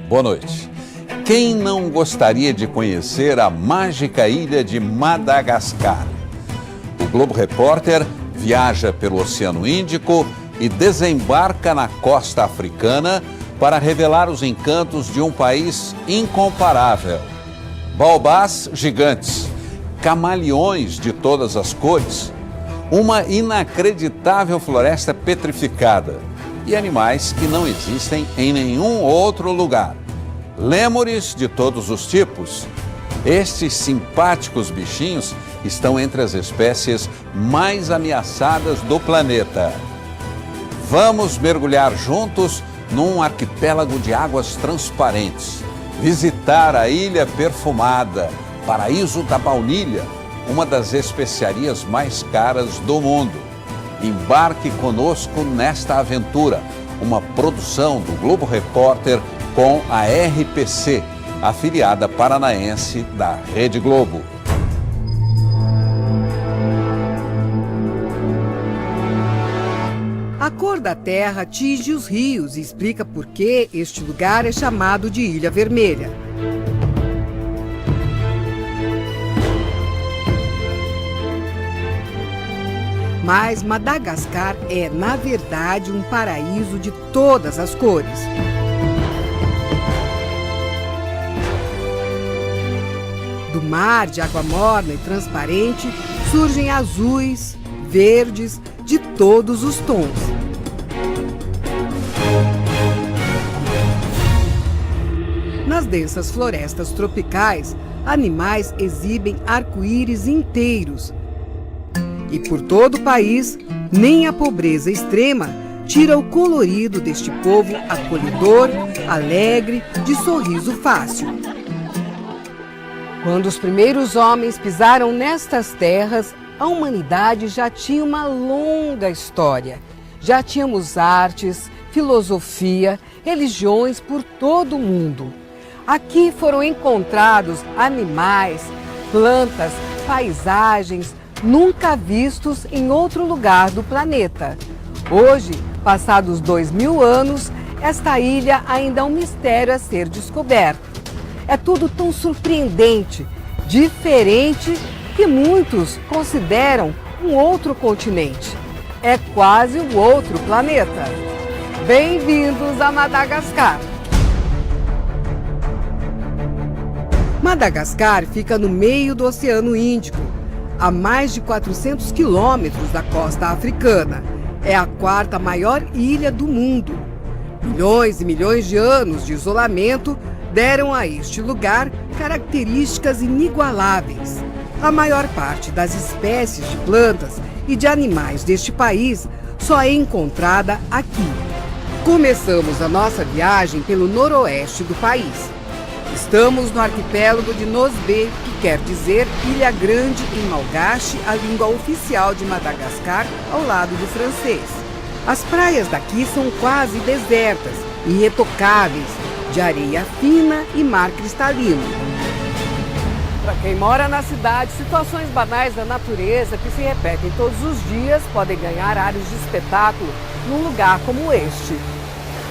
Boa noite. Quem não gostaria de conhecer a mágica ilha de Madagascar? O Globo Repórter viaja pelo Oceano Índico e desembarca na costa africana para revelar os encantos de um país incomparável. Baobás gigantes, camaleões de todas as cores, uma inacreditável floresta petrificada e animais que não existem em nenhum outro lugar. Lêmures de todos os tipos. Estes simpáticos bichinhos estão entre as espécies mais ameaçadas do planeta. Vamos mergulhar juntos num arquipélago de águas transparentes. Visitar a Ilha Perfumada, paraíso da baunilha, uma das especiarias mais caras do mundo. Embarque conosco nesta aventura, uma produção do Globo Repórter com a RPC, afiliada paranaense da Rede Globo. A cor da terra tinge os rios e explica por que este lugar é chamado de Ilha Vermelha. Mas Madagascar é, na verdade, um paraíso de todas as cores. Do mar de água morna e transparente surgem azuis, verdes, de todos os tons. Nas densas florestas tropicais, animais exibem arco-íris inteiros. E por todo o país, nem a pobreza extrema tira o colorido deste povo acolhedor, alegre, de sorriso fácil. Quando os primeiros homens pisaram nestas terras, a humanidade já tinha uma longa história. Já tínhamos artes, filosofia, religiões por todo o mundo. Aqui foram encontrados animais, plantas, paisagens nunca vistos em outro lugar do planeta. Hoje, passados 2000 anos, esta ilha ainda é um mistério a ser descoberto. É tudo tão surpreendente, diferente, que muitos consideram um outro continente. É quase um outro planeta. Bem-vindos a Madagascar! Madagascar fica no meio do Oceano Índico, a mais de 400 quilômetros da costa africana. É a quarta maior ilha do mundo. Milhões e milhões de anos de isolamento deram a este lugar características inigualáveis. A maior parte das espécies de plantas e de animais deste país só é encontrada aqui. Começamos a nossa viagem pelo noroeste do país. Estamos no arquipélago de Nosbe, que quer dizer Ilha Grande em malgache, a língua oficial de Madagascar, ao lado do francês. As praias daqui são quase desertas, irretocáveis, de areia fina e mar cristalino. Para quem mora na cidade, situações banais da natureza que se repetem todos os dias podem ganhar ares de espetáculo num lugar como este.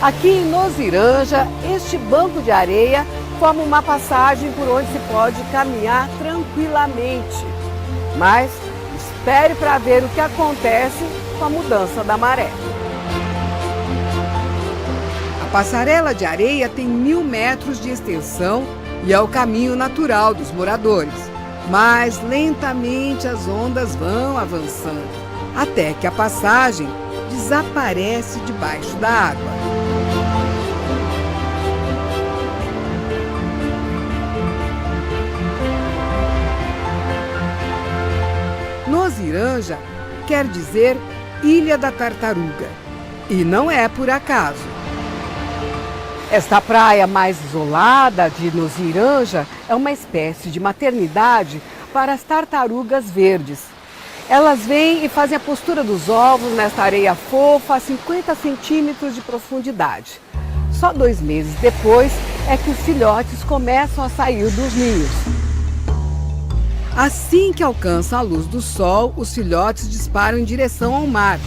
Aqui em Noziranja, este banco de areia forma uma passagem por onde se pode caminhar tranquilamente. Mas espere para ver o que acontece com a mudança da maré. A passarela de areia tem 1000 metros de extensão e é o caminho natural dos moradores. Mas lentamente as ondas vão avançando, até que a passagem desaparece debaixo da água. Noziranja quer dizer Ilha da Tartaruga. E não é por acaso. Esta praia mais isolada de Noziranja é uma espécie de maternidade para as tartarugas verdes. Elas vêm e fazem a postura dos ovos nesta areia fofa a 50 centímetros de profundidade. Só 2 meses depois é que os filhotes começam a sair dos ninhos. Assim que alcançam a luz do sol, os filhotes disparam em direção ao mar.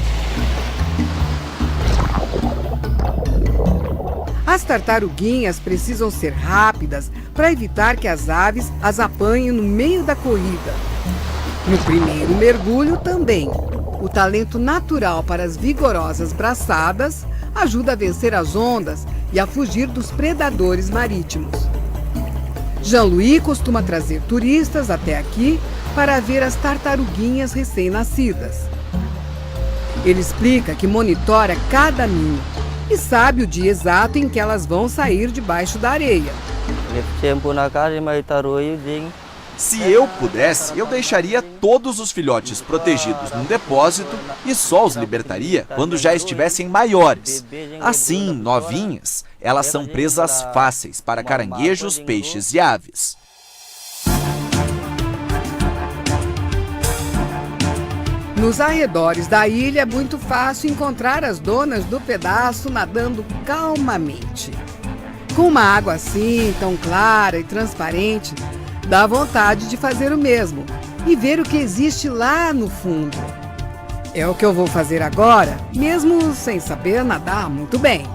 As tartaruguinhas precisam ser rápidas para evitar que as aves as apanhem no meio da corrida. No primeiro mergulho também, o talento natural para as vigorosas braçadas ajuda a vencer as ondas e a fugir dos predadores marítimos. Jean-Louis costuma trazer turistas até aqui para ver as tartaruguinhas recém-nascidas. Ele explica que monitora cada ninho e sabe o dia exato em que elas vão sair debaixo da areia. Se eu pudesse, eu deixaria todos os filhotes protegidos num depósito e só os libertaria quando já estivessem maiores. Assim, novinhas, elas são presas fáceis para caranguejos, peixes e aves. Nos arredores da ilha é muito fácil encontrar as donas do pedaço nadando calmamente. Com uma água assim, tão clara e transparente, dá vontade de fazer o mesmo e ver o que existe lá no fundo. É o que eu vou fazer agora, mesmo sem saber nadar muito bem.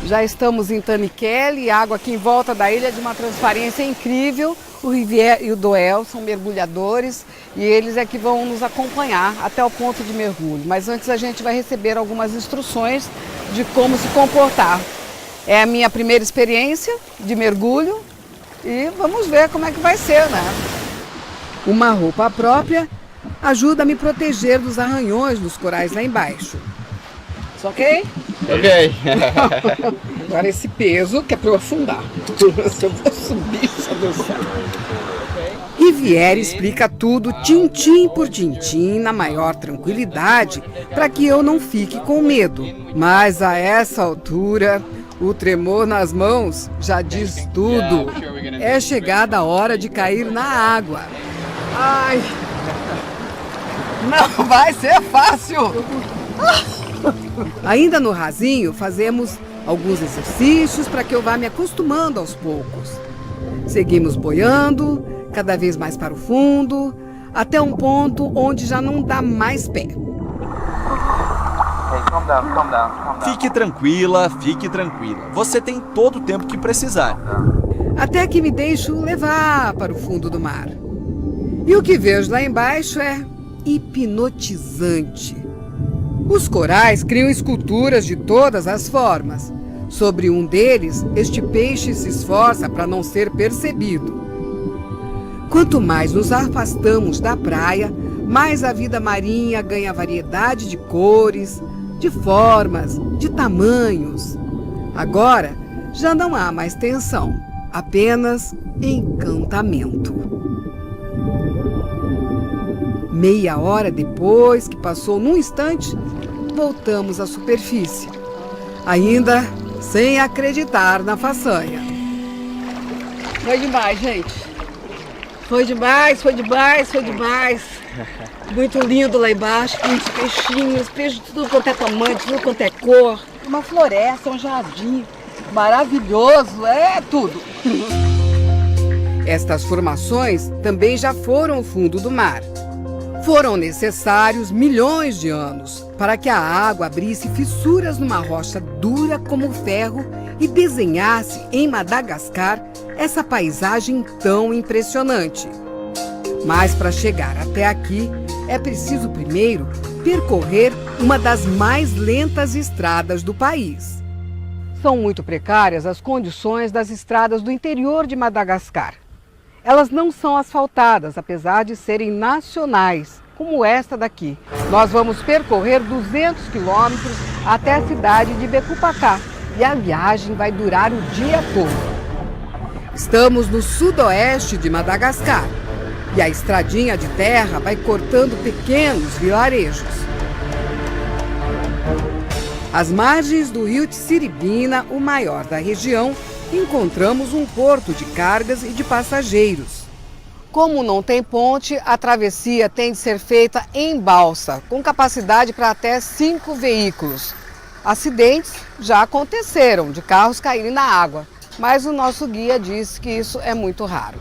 Já estamos em Taniquele, a água aqui em volta da ilha é de uma transparência incrível. O Rivière e o Doel são mergulhadores e eles é que vão nos acompanhar até o ponto de mergulho. Mas antes a gente vai receber algumas instruções de como se comportar. É a minha primeira experiência de mergulho e vamos ver como é que vai ser, né? Uma roupa própria ajuda a me proteger dos arranhões dos corais lá embaixo. Isso ok? Ok. Agora esse peso que é para eu afundar. Se eu vou subir, só Deus sabe. Rivière explica tudo tintim por tintim na maior tranquilidade para que eu não fique com medo. Mas a essa altura, o tremor nas mãos já diz tudo. É chegada a hora de cair na água. Ai! Não vai ser fácil! Ainda no rasinho, fazemos alguns exercícios para que eu vá me acostumando aos poucos. Seguimos boiando, cada vez mais para o fundo, até um ponto onde já não dá mais pé. Fique tranquila, fique tranquila. Você tem todo o tempo que precisar. Até que me deixo levar para o fundo do mar. E o que vejo lá embaixo é hipnotizante. Os corais criam esculturas de todas as formas. Sobre um deles, este peixe se esforça para não ser percebido. Quanto mais nos afastamos da praia, mais a vida marinha ganha variedade de cores, de formas, de tamanhos. Agora, já não há mais tensão, apenas encantamento. Meia hora depois, que passou num instante, voltamos à superfície, ainda sem acreditar na façanha. Foi demais, gente. Foi demais, foi demais, foi demais. Muito lindo lá embaixo, com muitos peixinhos, peixes de tudo quanto é tamanho, de tudo quanto é cor. Uma floresta, um jardim maravilhoso, é tudo. Estas formações também já foram ao fundo do mar. Foram necessários milhões de anos para que a água abrisse fissuras numa rocha dura como ferro e desenhasse em Madagascar essa paisagem tão impressionante. Mas para chegar até aqui, é preciso primeiro percorrer uma das mais lentas estradas do país. São muito precárias as condições das estradas do interior de Madagascar. Elas não são asfaltadas, apesar de serem nacionais, como esta daqui. Nós vamos percorrer 200 quilômetros até a cidade de Bekupacá e a viagem vai durar o dia todo. Estamos no sudoeste de Madagascar e a estradinha de terra vai cortando pequenos vilarejos. Às margens do rio Tsiribina, o maior da região, encontramos um porto de cargas e de passageiros. Como não tem ponte, a travessia tem de ser feita em balsa, com capacidade para até 5 veículos. Acidentes já aconteceram de carros caírem na água, mas o nosso guia disse que isso é muito raro.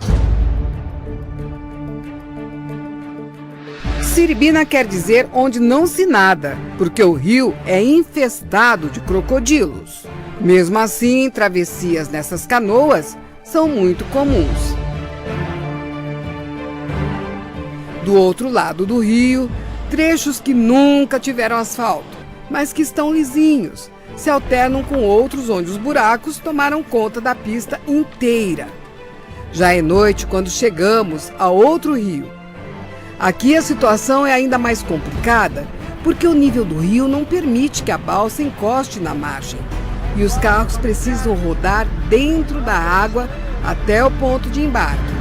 Tsiribina quer dizer onde não se nada, porque o rio é infestado de crocodilos. Mesmo assim, travessias nessas canoas são muito comuns. Do outro lado do rio, trechos que nunca tiveram asfalto, mas que estão lisinhos, se alternam com outros onde os buracos tomaram conta da pista inteira. Já é noite quando chegamos a outro rio. Aqui a situação é ainda mais complicada, porque o nível do rio não permite que a balsa encoste na margem. E os carros precisam rodar dentro da água até o ponto de embarque.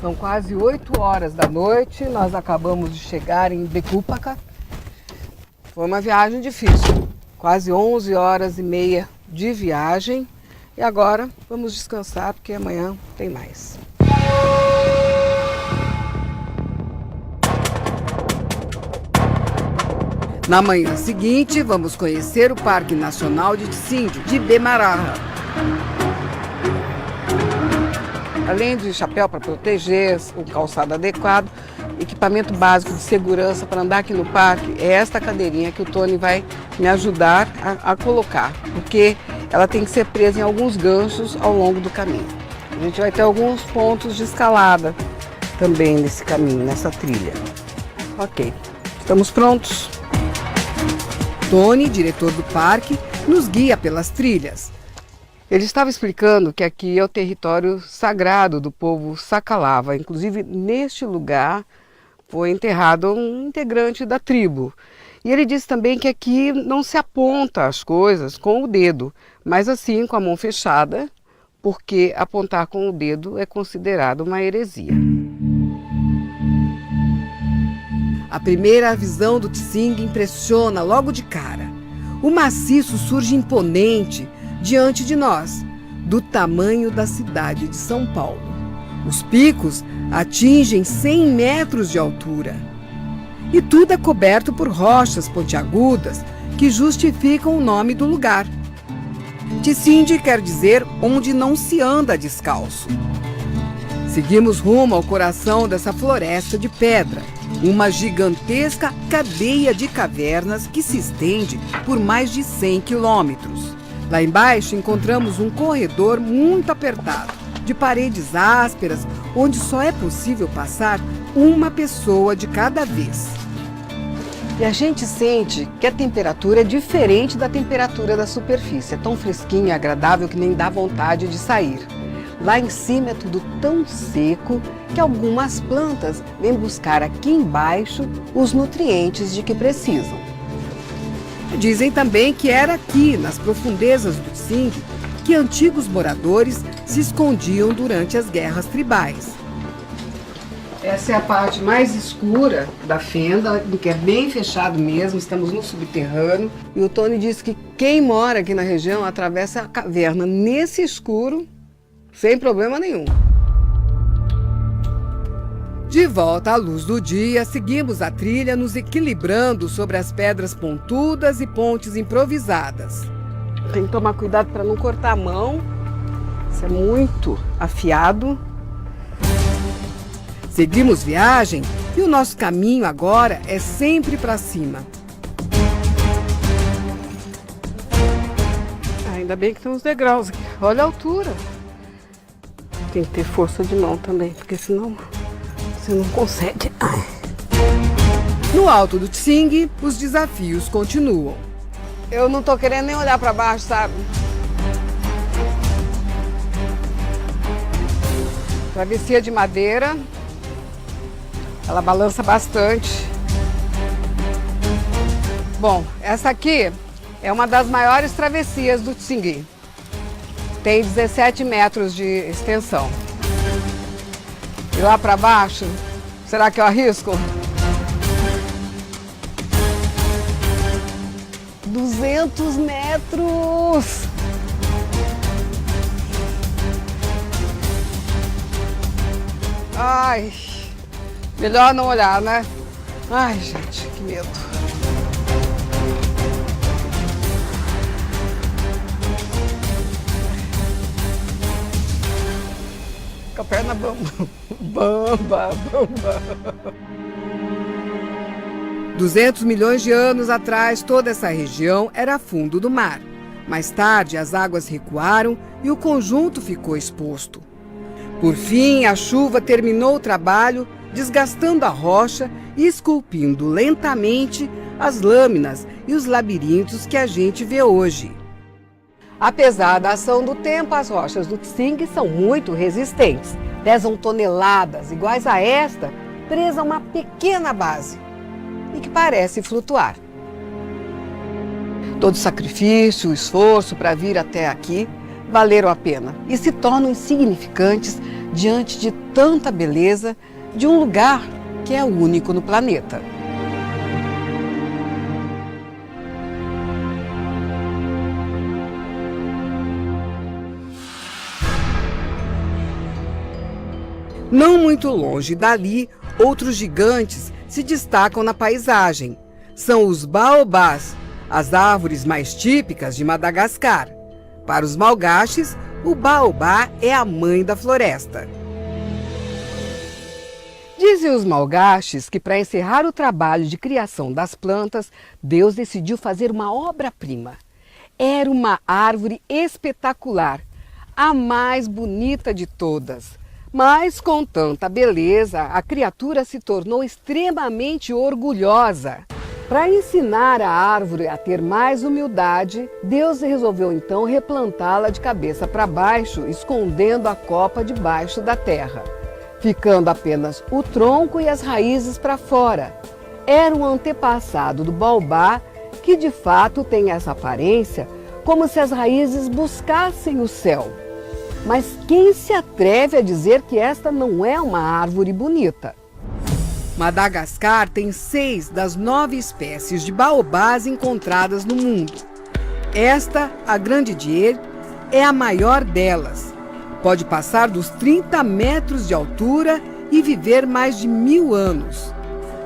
São quase 8 horas da noite, nós acabamos de chegar em Becupaca. Foi uma viagem difícil, quase 11 horas e meia de viagem. E agora vamos descansar, porque amanhã tem mais. Na manhã seguinte, vamos conhecer o Parque Nacional de Tsingé, de Bemaraha. Além de chapéu para proteger, o calçado adequado, equipamento básico de segurança para andar aqui no parque, é esta cadeirinha que o Tony vai me ajudar a colocar, porque ela tem que ser presa em alguns ganchos ao longo do caminho. A gente vai ter alguns pontos de escalada também nesse caminho, nessa trilha. Ok, estamos prontos? Tony, diretor do parque, nos guia pelas trilhas. Ele estava explicando que aqui é o território sagrado do povo Sakalava. Inclusive, neste lugar foi enterrado um integrante da tribo. E ele disse também que aqui não se aponta as coisas com o dedo, mas assim com a mão fechada, porque apontar com o dedo é considerado uma heresia. A primeira visão do Tsingé impressiona logo de cara. O maciço surge imponente diante de nós, do tamanho da cidade de São Paulo. Os picos atingem 100 metros de altura. E tudo é coberto por rochas pontiagudas que justificam o nome do lugar. Tsingé quer dizer onde não se anda descalço. Seguimos rumo ao coração dessa floresta de pedra, uma gigantesca cadeia de cavernas que se estende por mais de 100 quilômetros. Lá embaixo encontramos um corredor muito apertado, de paredes ásperas, onde só é possível passar uma pessoa de cada vez. E a gente sente que a temperatura é diferente da temperatura da superfície. É tão fresquinho e agradável que nem dá vontade de sair. Lá em cima é tudo tão seco que algumas plantas vêm buscar aqui embaixo os nutrientes de que precisam. Dizem também que era aqui, nas profundezas do Tsingé, que antigos moradores se escondiam durante as guerras tribais. Essa é a parte mais escura da fenda, que é bem fechado mesmo, estamos no subterrâneo. E o Tony disse que quem mora aqui na região atravessa a caverna nesse escuro, sem problema nenhum. De volta à luz do dia, seguimos a trilha nos equilibrando sobre as pedras pontudas e pontes improvisadas. Tem que tomar cuidado para não cortar a mão, isso é muito afiado. Seguimos viagem e o nosso caminho agora é sempre para cima. Ainda bem que tem uns degraus aqui, olha a altura. Tem que ter força de mão também, porque senão você não consegue. No alto do Tsingé, os desafios continuam. Eu não tô querendo nem olhar para baixo, sabe? Travessia de madeira. Ela balança bastante. Bom, essa aqui é uma das maiores travessias do Tsingé. Tem 17 metros de extensão. E lá para baixo, será que eu arrisco? 200 metros! Ai, melhor não olhar, né? Ai, gente, que medo. Fica perto perna bamba. Bamba, bamba. 200 milhões de anos atrás, toda essa região era fundo do mar. Mais tarde, as águas recuaram e o conjunto ficou exposto. Por fim, a chuva terminou o trabalho, desgastando a rocha e esculpindo lentamente as lâminas e os labirintos que a gente vê hoje. Apesar da ação do tempo, as rochas do Tsing são muito resistentes. Pesam toneladas, iguais a esta, presa a uma pequena base e que parece flutuar. Todo sacrifício, esforço para vir até aqui valeram a pena e se tornam insignificantes diante de tanta beleza de um lugar que é único no planeta. Não muito longe dali, outros gigantes se destacam na paisagem. São os baobás, as árvores mais típicas de Madagascar. Para os malgaches, o baobá é a mãe da floresta. Dizem os malgaches que para encerrar o trabalho de criação das plantas, Deus decidiu fazer uma obra-prima. Era uma árvore espetacular, a mais bonita de todas. Mas, com tanta beleza, a criatura se tornou extremamente orgulhosa. Para ensinar a árvore a ter mais humildade, Deus resolveu então replantá-la de cabeça para baixo, escondendo a copa debaixo da terra, ficando apenas o tronco e as raízes para fora. Era um antepassado do baobá que, de fato, tem essa aparência como se as raízes buscassem o céu. Mas quem se atreve a dizer que esta não é uma árvore bonita? Madagascar tem 6 das 9 espécies de baobás encontradas no mundo. Esta, a Grande Dier, é a maior delas. Pode passar dos 30 metros de altura e viver mais de 1000 anos.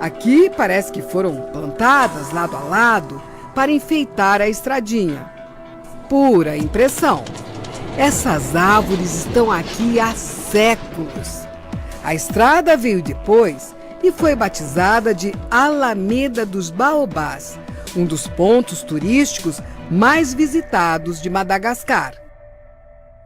Aqui parece que foram plantadas lado a lado para enfeitar a estradinha. Pura impressão. Essas árvores estão aqui há séculos. A estrada veio depois e foi batizada de Alameda dos Baobás, um dos pontos turísticos mais visitados de Madagascar.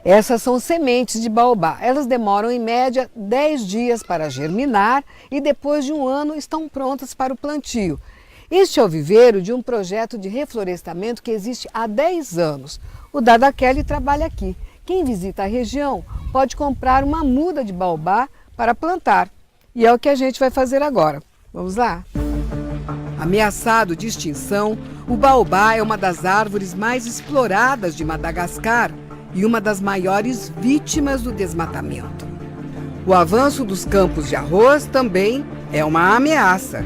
Essas são sementes de baobá. Elas demoram em média 10 dias para germinar e depois de um ano estão prontas para o plantio. Este é o viveiro de um projeto de reflorestamento que existe há 10 anos. O Dada Kelly trabalha aqui. Quem visita a região pode comprar uma muda de baobá para plantar. E é o que a gente vai fazer agora. Vamos lá? Ameaçado de extinção, o baobá é uma das árvores mais exploradas de Madagascar e uma das maiores vítimas do desmatamento. O avanço dos campos de arroz também é uma ameaça.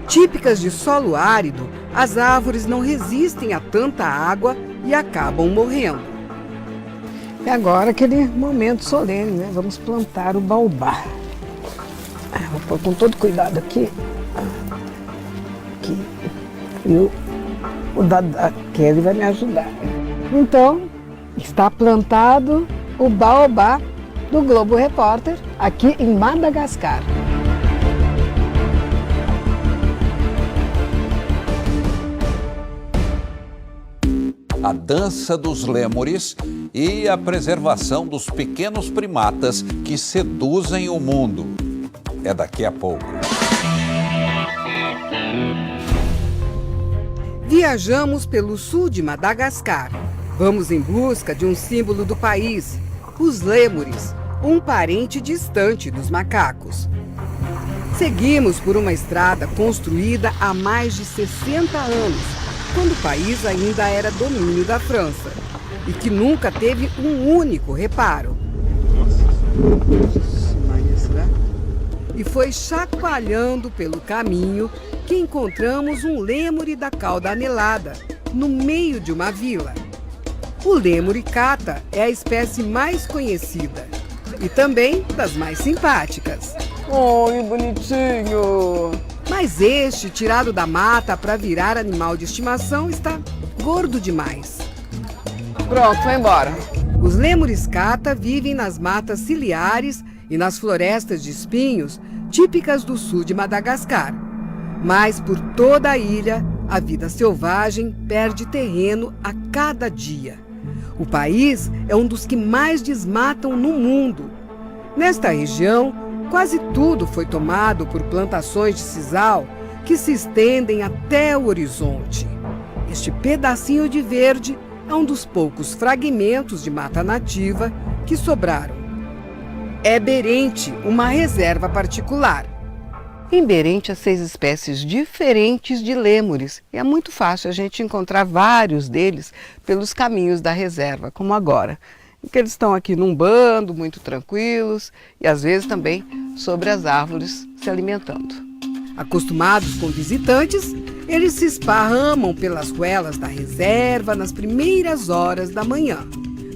Típicas de solo árido, as árvores não resistem a tanta água e acabam morrendo. E agora aquele momento solene, né? Vamos plantar o baobá. Vou pôr com todo cuidado aqui. E o Dada Kelly vai me ajudar. Então, está plantado o baobá do Globo Repórter aqui em Madagascar. A dança dos lêmures e a preservação dos pequenos primatas que seduzem o mundo. É daqui a pouco. Viajamos pelo sul de Madagascar. Vamos em busca de um símbolo do país, os lêmures, um parente distante dos macacos. Seguimos por uma estrada construída há mais de 60 anos, quando o país ainda era domínio da França, e que nunca teve um único reparo. E foi chacoalhando pelo caminho que encontramos um lêmure da cauda anelada, no meio de uma vila. O lêmure cata é a espécie mais conhecida e também das mais simpáticas. Oi, bonitinho! Mas este, tirado da mata para virar animal de estimação, está gordo demais. Pronto, foi embora. Os lêmures cata vivem nas matas ciliares e nas florestas de espinhos típicas do sul de Madagascar. Mas por toda a ilha, a vida selvagem perde terreno a cada dia. O país é um dos que mais desmatam no mundo. Nesta região, quase tudo foi tomado por plantações de sisal que se estendem até o horizonte. Este pedacinho de verde é um dos poucos fragmentos de mata nativa que sobraram. É Berente, uma reserva particular. Em Berente há 6 espécies diferentes de lêmures. E é muito fácil a gente encontrar vários deles pelos caminhos da reserva, como agora. Porque eles estão aqui num bando, muito tranquilos, e às vezes também sobre as árvores se alimentando. Acostumados com visitantes, eles se esparramam pelas ruelas da reserva nas primeiras horas da manhã.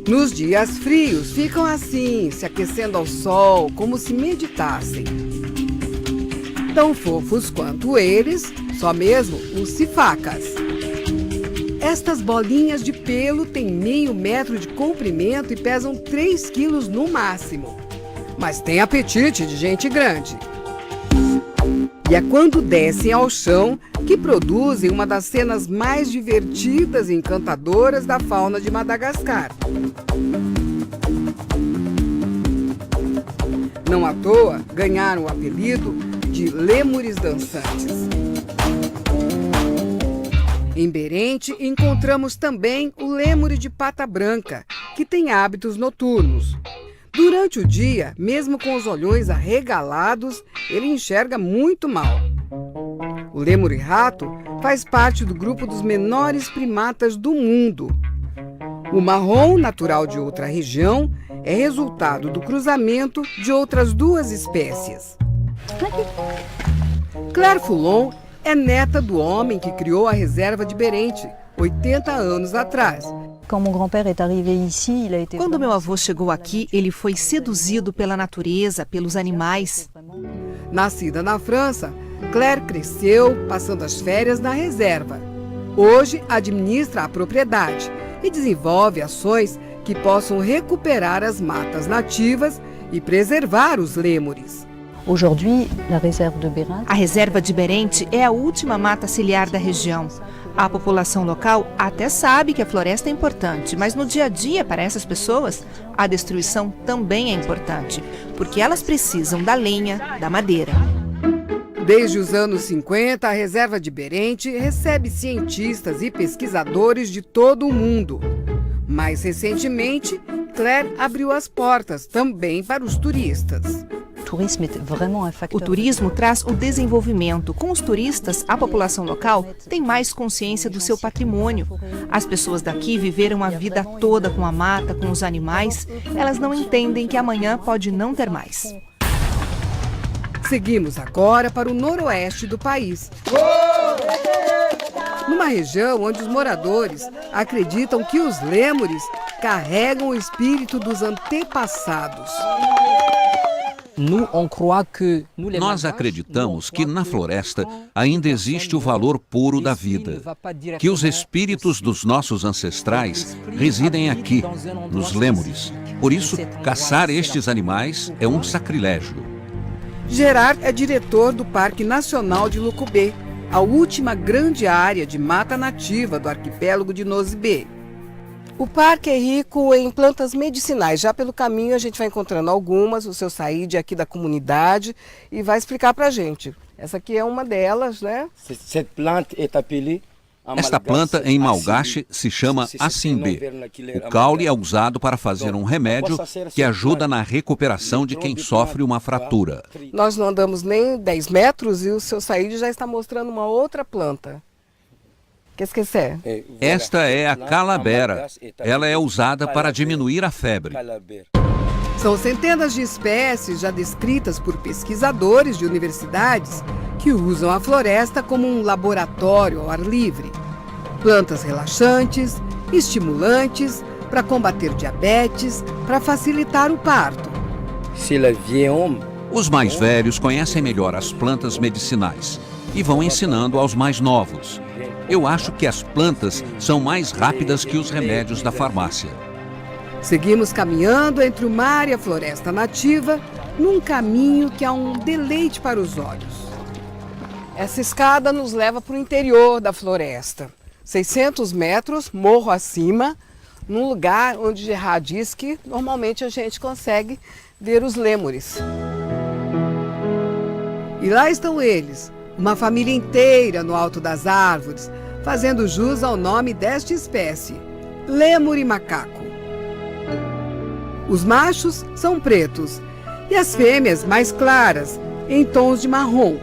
Nos dias frios, ficam assim, se aquecendo ao sol, como se meditassem. Tão fofos quanto eles, só mesmo os sifacas. Estas bolinhas de pelo têm meio metro de comprimento e pesam 3 quilos no máximo. Mas tem apetite de gente grande. E é quando descem ao chão que produzem uma das cenas mais divertidas e encantadoras da fauna de Madagascar. Não à toa, ganharam o apelido de lêmures dançantes. Em Berente, encontramos também o lêmure de pata branca, que tem hábitos noturnos. Durante o dia, mesmo com os olhões arregalados, ele enxerga muito mal. O lêmure-rato faz parte do grupo dos menores primatas do mundo. O marrom, natural de outra região, é resultado do cruzamento de outras 2 espécies. Claire Foulon é neta do homem que criou a reserva de Berente, 80 anos atrás. Quando meu avô chegou aqui, ele foi seduzido pela natureza, pelos animais. Nascida na França, Claire cresceu passando as férias na reserva. Hoje administra a propriedade e desenvolve ações que possam recuperar as matas nativas e preservar os lêmures. A reserva de Berente é a última mata ciliar da região. A população local até sabe que a floresta é importante, mas no dia a dia, para essas pessoas, a destruição também é importante, porque elas precisam da lenha, da madeira. Desde os anos 50, a reserva de Berente recebe cientistas e pesquisadores de todo o mundo. Mais recentemente, Claire abriu as portas também para os turistas. O turismo traz o desenvolvimento. Com os turistas, a população local tem mais consciência do seu patrimônio. As pessoas daqui viveram a vida toda com a mata, com os animais. Elas não entendem que amanhã pode não ter mais. Seguimos agora para o noroeste do país. Numa região onde os moradores acreditam que os lêmures carregam o espírito dos antepassados. Nós acreditamos que na floresta ainda existe o valor puro da vida, que os espíritos dos nossos ancestrais residem aqui, nos lêmures. Por isso, caçar estes animais é um sacrilégio. Gerard é diretor do Parque Nacional de Lucubê, a última grande área de mata nativa do arquipélago de Nosy-Be. O parque é rico em plantas medicinais. Já pelo caminho a gente vai encontrando algumas. O seu Said é aqui da comunidade e vai explicar pra gente. Essa aqui é uma delas, né? Esta planta em malgache se chama Asimbe. O caule é usado para fazer um remédio que ajuda na recuperação de quem sofre uma fratura. Nós não andamos nem 10 metros e o seu Said já está mostrando uma outra planta. Que esquecer? Esta é a calabera. Ela é usada para diminuir a febre. São centenas de espécies já descritas por pesquisadores de universidades que usam a floresta como um laboratório ao ar livre. Plantas relaxantes, estimulantes, para combater diabetes, para facilitar o parto. Os mais velhos conhecem melhor as plantas medicinais e vão ensinando aos mais novos. Eu acho que as plantas são mais rápidas que os remédios da farmácia. Seguimos caminhando entre o mar e a floresta nativa num caminho que é um deleite para os olhos. Essa escada nos leva para o interior da floresta. 600 metros, morro acima, num lugar onde Gerard diz que normalmente a gente consegue ver os lêmures. E lá estão eles, uma família inteira no alto das árvores, fazendo jus ao nome desta espécie, lêmure macaco. Os machos são pretos e as fêmeas mais claras, em tons de marrom.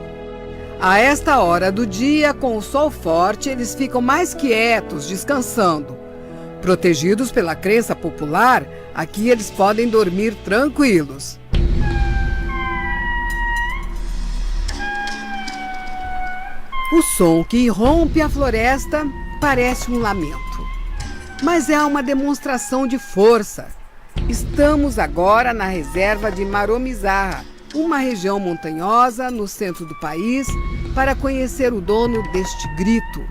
A esta hora do dia, com o sol forte, eles ficam mais quietos, descansando. Protegidos pela crença popular, aqui eles podem dormir tranquilos. O som que irrompe a floresta parece um lamento, mas é uma demonstração de força. Estamos agora na reserva de Maromizarra, uma região montanhosa no centro do país, para conhecer o dono deste grito.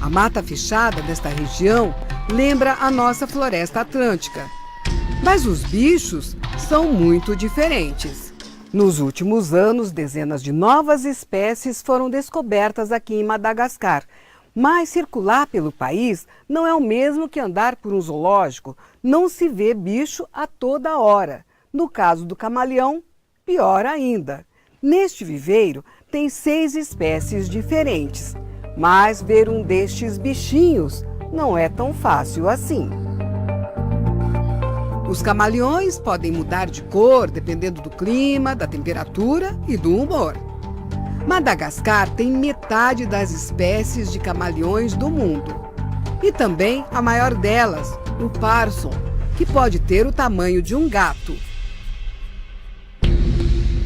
A mata fechada desta região lembra a nossa floresta atlântica, mas os bichos são muito diferentes. Nos últimos anos, dezenas de novas espécies foram descobertas aqui em Madagascar. Mas circular pelo país não é o mesmo que andar por um zoológico. Não se vê bicho a toda hora. No caso do camaleão, pior ainda. Neste viveiro tem 6 espécies diferentes. Mas ver um destes bichinhos não é tão fácil assim. Os camaleões podem mudar de cor dependendo do clima, da temperatura e do humor. Madagascar tem metade das espécies de camaleões do mundo. E também a maior delas, o parson, que pode ter o tamanho de um gato.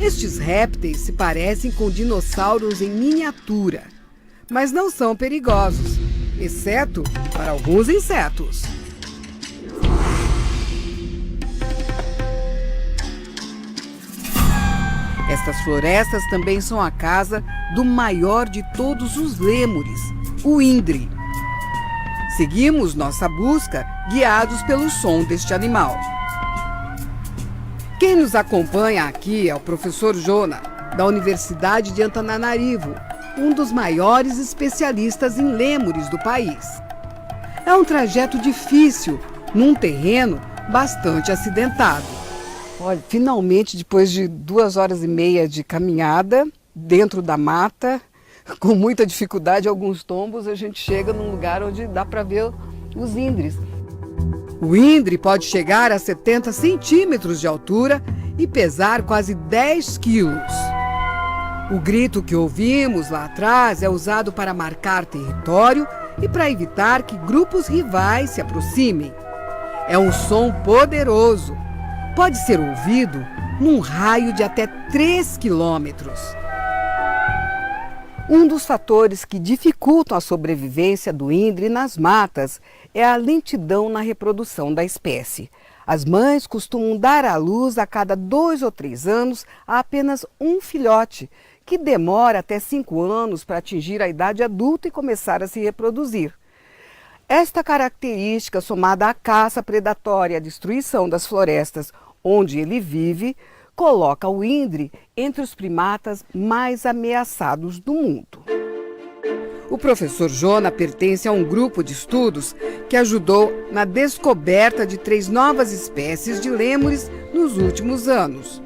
Estes répteis se parecem com dinossauros em miniatura, mas não são perigosos, exceto para alguns insetos. Estas florestas também são a casa do maior de todos os lêmures, o indre. Seguimos nossa busca guiados pelo som deste animal. Quem nos acompanha aqui é o professor Jona, da Universidade de Antananarivo, um dos maiores especialistas em lêmures do país. É um trajeto difícil, num terreno bastante acidentado. Olha, finalmente, depois de 2h30 de caminhada, dentro da mata, com muita dificuldade, alguns tombos, a gente chega num lugar onde dá para ver os indres. O indre pode chegar a 70 centímetros de altura e pesar quase 10 quilos. O grito que ouvimos lá atrás é usado para marcar território e para evitar que grupos rivais se aproximem. É um som poderoso. Pode ser ouvido num raio de até 3 quilômetros. Um dos fatores que dificultam a sobrevivência do indre nas matas é a lentidão na reprodução da espécie. As mães costumam dar à luz a cada 2 ou 3 anos a apenas um filhote, que demora até 5 anos para atingir a idade adulta e começar a se reproduzir. Esta característica, somada à caça predatória e à destruição das florestas onde ele vive, coloca o indre entre os primatas mais ameaçados do mundo. O professor Jona pertence a um grupo de estudos que ajudou na descoberta de 3 novas espécies de lêmures nos últimos anos.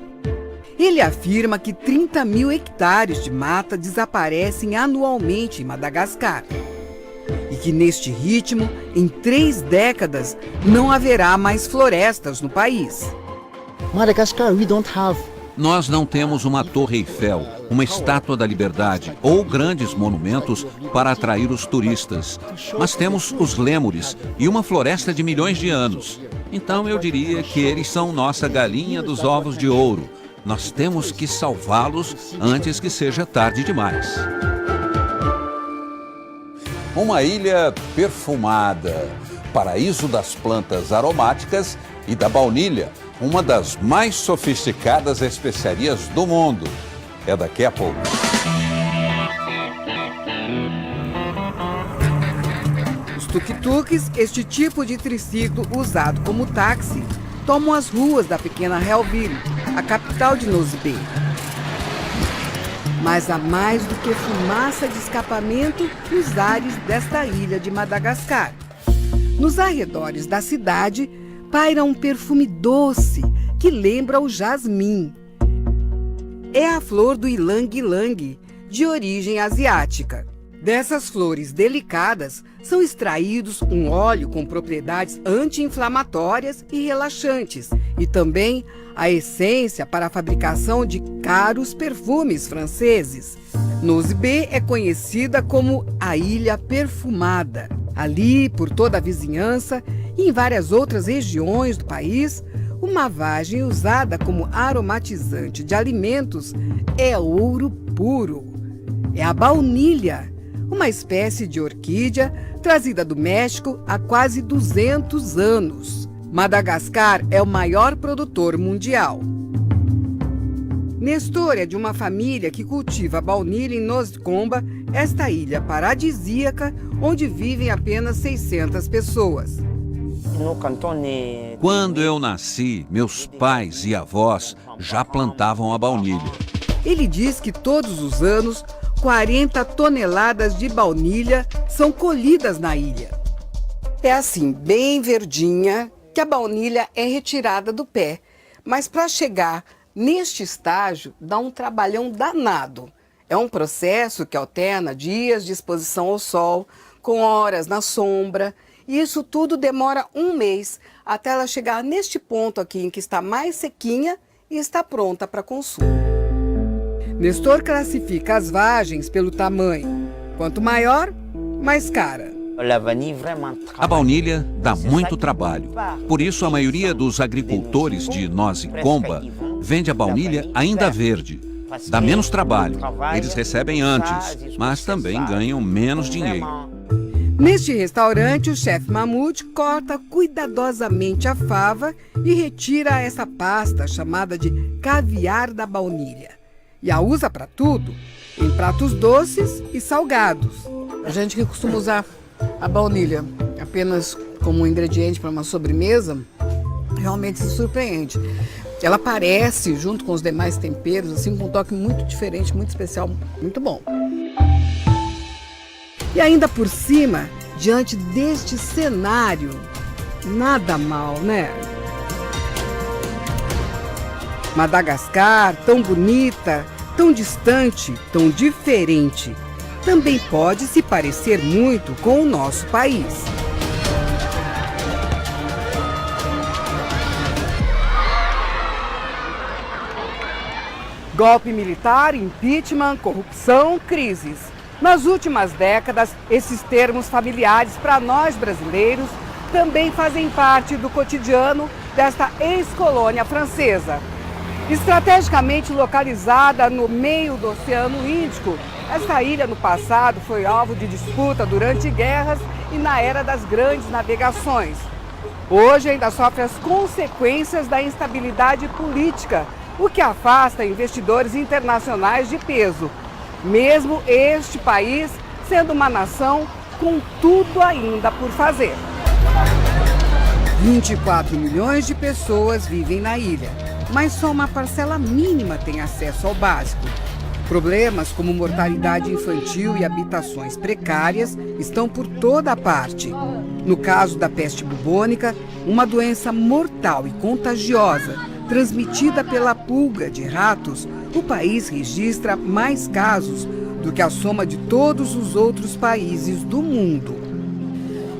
Ele afirma que 30 mil hectares de mata desaparecem anualmente em Madagascar. E que neste ritmo, em 3 décadas, não haverá mais florestas no país. Madagascar, we don't have. Nós não temos uma Torre Eiffel, uma Estátua da Liberdade ou grandes monumentos para atrair os turistas. Mas temos os lêmures e uma floresta de milhões de anos. Então eu diria que eles são nossa galinha dos ovos de ouro. Nós temos que salvá-los antes que seja tarde demais. Uma ilha perfumada, paraíso das plantas aromáticas e da baunilha, uma das mais sofisticadas especiarias do mundo. É daqui a pouco. tuk-tuks, este tipo de triciclo usado como táxi, tomam as ruas da pequena Hellville, a capital de Nosy Be. Mas há mais do que fumaça de escapamento nos ares desta ilha de Madagascar. Nos arredores da cidade, paira um perfume doce que lembra o jasmim. É a flor do ilang-ilang, de origem asiática. Dessas flores delicadas são extraídos um óleo com propriedades anti-inflamatórias e relaxantes, e também a essência para a fabricação de caros perfumes franceses. Nosy Be é conhecida como a Ilha Perfumada. Ali, por toda a vizinhança e em várias outras regiões do país, uma vagem usada como aromatizante de alimentos é ouro puro. É a baunilha, uma espécie de orquídea trazida do México há quase 200 anos. Madagascar é o maior produtor mundial. Nestor é de uma família que cultiva baunilha em Nosy Comba, esta ilha paradisíaca onde vivem apenas 600 pessoas. Quando eu nasci, meus pais e avós já plantavam a baunilha. Ele diz que todos os anos 40 toneladas de baunilha são colhidas na ilha. É assim, bem verdinha, que a baunilha é retirada do pé. Mas para chegar neste estágio, dá um trabalhão danado. É um processo que alterna dias de exposição ao sol, com horas na sombra. E isso tudo demora um mês, até ela chegar neste ponto aqui, em que está mais sequinha e está pronta para consumo. Nestor classifica as vagens pelo tamanho. Quanto maior, mais cara. A baunilha dá muito trabalho. Por isso, a maioria dos agricultores de Nosy Comba vende a baunilha ainda verde. Dá menos trabalho. Eles recebem antes, mas também ganham menos dinheiro. Neste restaurante, o chefe Mahmoud corta cuidadosamente a fava e retira essa pasta chamada de caviar da baunilha. E a usa para tudo, em pratos doces e salgados. A gente que costuma usar a baunilha apenas como ingrediente para uma sobremesa, realmente se surpreende. Ela aparece junto com os demais temperos, assim, com um toque muito diferente, muito especial, muito bom. E ainda por cima, diante deste cenário, nada mal, né? Madagascar, tão bonita, tão distante, tão diferente, também pode se parecer muito com o nosso país. Golpe militar, impeachment, corrupção, crises. Nas últimas décadas, esses termos familiares para nós brasileiros também fazem parte do cotidiano desta ex-colônia francesa. Estrategicamente localizada no meio do Oceano Índico, esta ilha no passado foi alvo de disputa durante guerras e na era das grandes navegações. Hoje ainda sofre as consequências da instabilidade política, o que afasta investidores internacionais de peso, mesmo este país sendo uma nação com tudo ainda por fazer. 24 milhões de pessoas vivem na ilha, mas só uma parcela mínima tem acesso ao básico. Problemas como mortalidade infantil e habitações precárias estão por toda parte. No caso da peste bubônica, uma doença mortal e contagiosa, transmitida pela pulga de ratos, o país registra mais casos do que a soma de todos os outros países do mundo.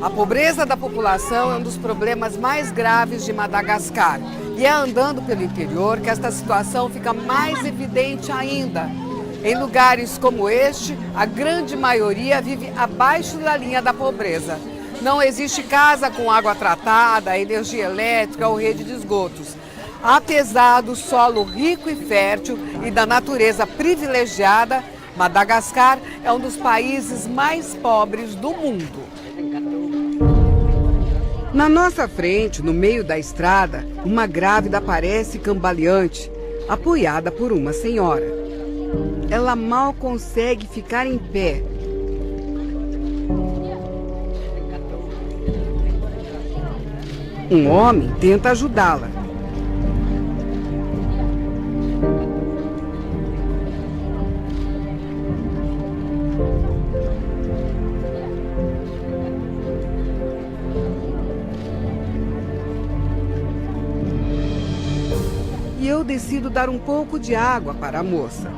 A pobreza da população é um dos problemas mais graves de Madagascar. E é andando pelo interior que esta situação fica mais evidente ainda. Em lugares como este, a grande maioria vive abaixo da linha da pobreza. Não existe casa com água tratada, energia elétrica ou rede de esgotos. Apesar do solo rico e fértil e da natureza privilegiada, Madagascar é um dos países mais pobres do mundo. Na nossa frente, no meio da estrada, uma grávida aparece cambaleante, apoiada por uma senhora. Ela mal consegue ficar em pé. Um homem tenta ajudá-la. E eu decido dar um pouco de água para a moça.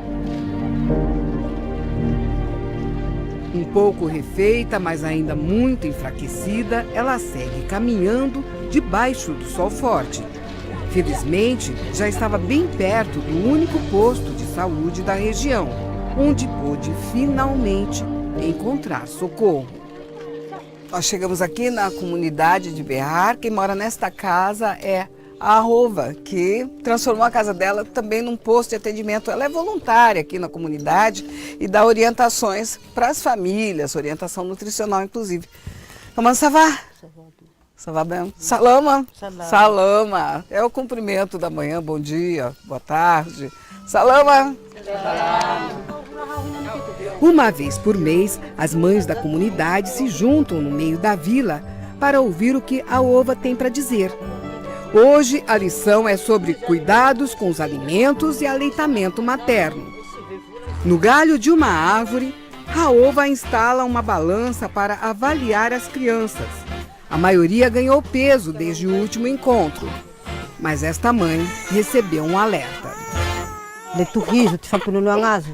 Um pouco refeita, mas ainda muito enfraquecida, ela segue caminhando debaixo do sol forte. Felizmente, já estava bem perto do único posto de saúde da região, onde pôde finalmente encontrar socorro. Nós chegamos aqui na comunidade de Berrar. Quem mora nesta casa é a Rova, que transformou a casa dela também num posto de atendimento. Ela é voluntária aqui na comunidade e dá orientações para as famílias, orientação nutricional, inclusive. Comment ça va? Ça va bem? Salama? Salama. É o cumprimento da manhã, bom dia, boa tarde. Salama? Uma vez por mês, as mães da comunidade se juntam no meio da vila para ouvir o que a Ova tem para dizer. Hoje, a lição é sobre cuidados com os alimentos e aleitamento materno. No galho de uma árvore, Raova instala uma balança para avaliar as crianças. A maioria ganhou peso desde o último encontro, mas esta mãe recebeu um alerta.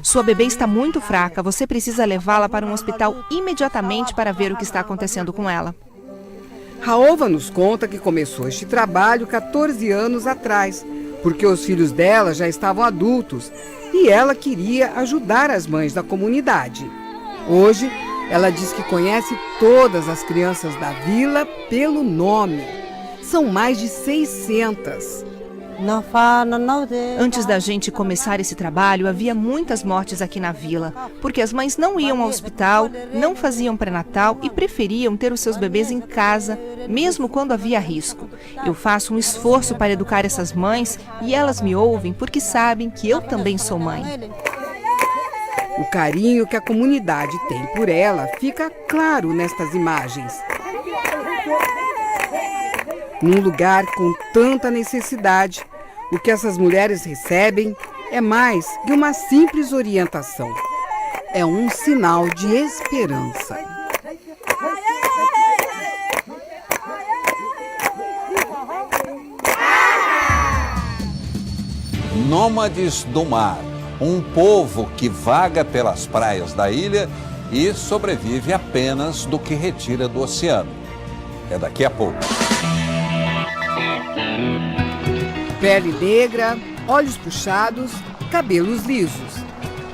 Sua bebê está muito fraca, você precisa levá-la para um hospital imediatamente para ver o que está acontecendo com ela. Raova nos conta que começou este trabalho 14 anos atrás, porque os filhos dela já estavam adultos e ela queria ajudar as mães da comunidade. Hoje, ela diz que conhece todas as crianças da vila pelo nome. São mais de 600. Antes da gente começar esse trabalho, havia muitas mortes aqui na vila, porque as mães não iam ao hospital, não faziam pré-natal e preferiam ter os seus bebês em casa, mesmo quando havia risco. Eu faço um esforço para educar essas mães e elas me ouvem porque sabem que eu também sou mãe. O carinho que a comunidade tem por ela fica claro nestas imagens. Num lugar com tanta necessidade, o que essas mulheres recebem é mais que uma simples orientação. É um sinal de esperança. Nômades do mar, um povo que vaga pelas praias da ilha e sobrevive apenas do que retira do oceano. É daqui a pouco. Pele negra, olhos puxados, cabelos lisos.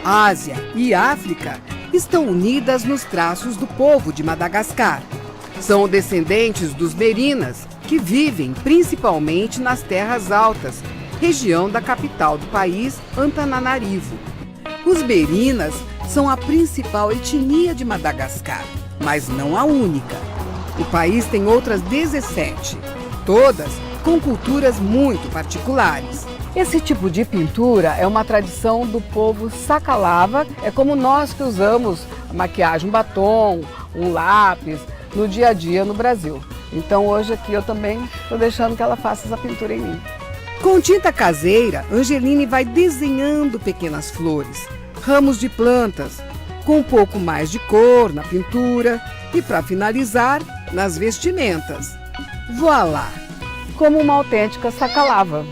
Ásia e África estão unidas nos traços do povo de Madagascar. São descendentes dos Merinas, que vivem principalmente nas terras altas, região da capital do país, Antananarivo. Os Merinas são a principal etnia de Madagascar, mas não a única. O país tem outras 17, todas com culturas muito particulares. Esse tipo de pintura é uma tradição do povo Sakalava, é como nós que usamos a maquiagem, um batom, um lápis, no dia a dia no Brasil. Então hoje aqui eu também estou deixando que ela faça essa pintura em mim. Com tinta caseira, Angeline vai desenhando pequenas flores, ramos de plantas, com um pouco mais de cor na pintura e, para finalizar, nas vestimentas. Voilá! Como uma autêntica Sakalava.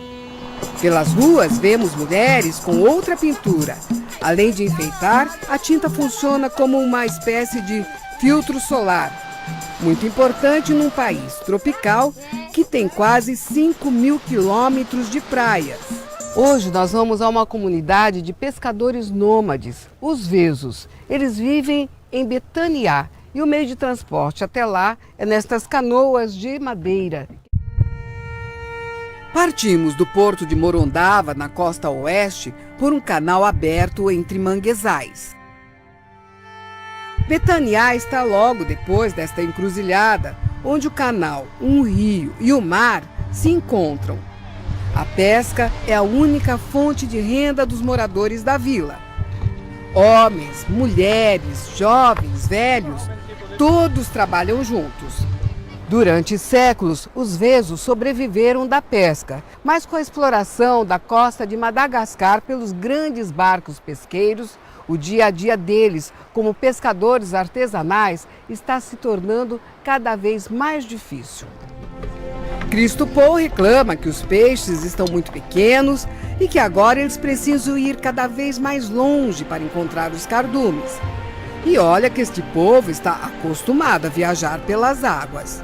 Pelas ruas, vemos mulheres com outra pintura. Além de enfeitar, a tinta funciona como uma espécie de filtro solar. Muito importante num país tropical que tem quase 5.000 quilômetros de praias. Hoje nós vamos a uma comunidade de pescadores nômades, os Vezos. Eles vivem em Betaniá e o meio de transporte até lá é nestas canoas de madeira. Partimos do porto de Morondava, na costa oeste, por um canal aberto entre manguezais. Betaniá está logo depois desta encruzilhada, onde o canal, um rio e o mar se encontram. A pesca é a única fonte de renda dos moradores da vila. Homens, mulheres, jovens, velhos, todos trabalham juntos. Durante séculos, os vesos sobreviveram da pesca, mas com a exploração da costa de Madagascar pelos grandes barcos pesqueiros, o dia a dia deles, como pescadores artesanais, está se tornando cada vez mais difícil. Cristo Paul reclama que os peixes estão muito pequenos e que agora eles precisam ir cada vez mais longe para encontrar os cardumes. E olha que este povo está acostumado a viajar pelas águas.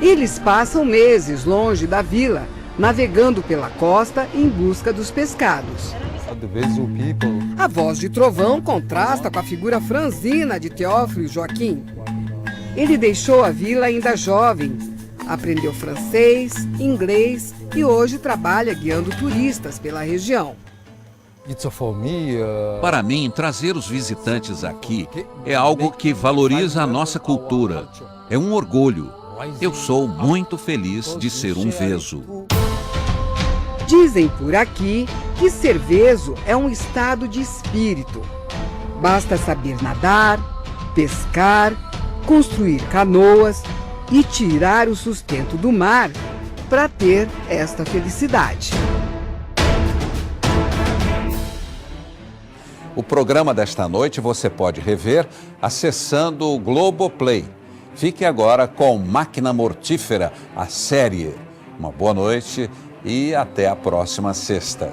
Eles passam meses longe da vila, navegando pela costa em busca dos pescados. A voz de Trovão contrasta com a figura franzina de Teófilo Joaquim. Ele deixou a vila ainda jovem, aprendeu francês, inglês e hoje trabalha guiando turistas pela região. Para mim, trazer os visitantes aqui é algo que valoriza a nossa cultura. É um orgulho. Eu sou muito feliz de ser um veso. Dizem por aqui que ser veso é um estado de espírito. Basta saber nadar, pescar, construir canoas e tirar o sustento do mar para ter esta felicidade. O programa desta noite você pode rever acessando o Globoplay. Fique agora com Máquina Mortífera, a série. Uma boa noite e até a próxima sexta.